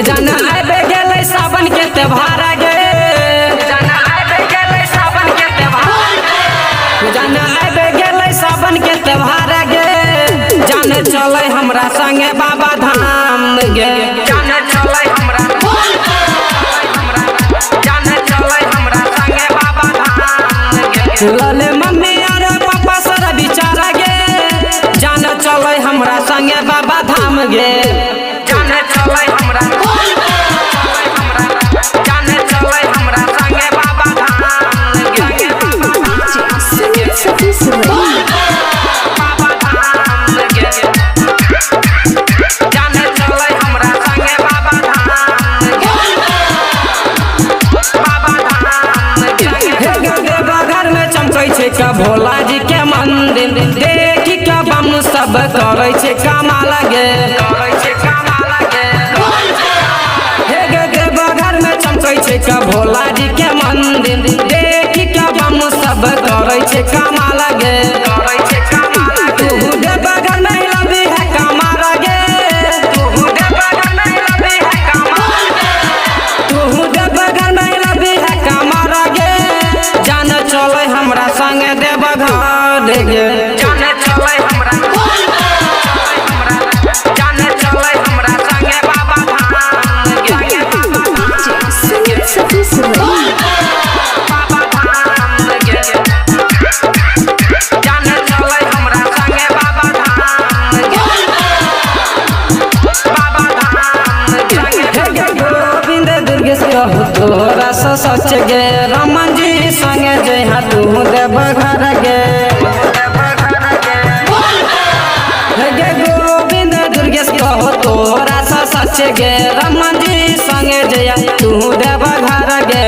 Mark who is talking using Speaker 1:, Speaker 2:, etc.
Speaker 1: जाना आबे गेलै सावन के त्योहार गे, जाना आबे गेलै सावन के त्योहार गे, जाना आबे गेलै सावन के त्योहार गे, जाने चले हमरा संगे बाबा धाम गे, जाने चले हमरा, जाने चले हमरा संगे बाबा धाम गे। लले मम्मी और पापा सारा बिचारा गे, जाने चले हमरा संगे बाबा धाम गे, जाने चले हमरा, जाने चले हमरा संगे बाबा धाम गे, बाबा धाम गे, जाने चले हमरा संगे बाबा धाम गे, बाबा धाम गे। घर में चमकै छै का भोला जी के मंदिर, देखी के बम सब करे छै कमाल गे, करे छै कमाल गे। घर में चमकै छै का भोला जी के मंदिर, देखी के बम सब करे छै कमाल गे, करे छै कमाल गे। तू देवघर में लबी है कमाल गे, तू देवघर में लबी है कमाल गे, तू देवघर में लबी है कमाल गे, जाने चले हमरा संगे देवघर गे, जाने चले हमरा, जाने चले हमरा संगे बाबा धाम गे, बाबा धाम गे, जाने चले हमरा संगे बाबा धाम गे, बाबा धाम गे। गोविंद दुर्गेश कहू तोरा सच गे, रमन जी संगे जइहा तू देवघर गे, गे गोविंद दुर्गेश कहू तोरा सच गे, रमन जी संगे जइहा तू देवघर गे।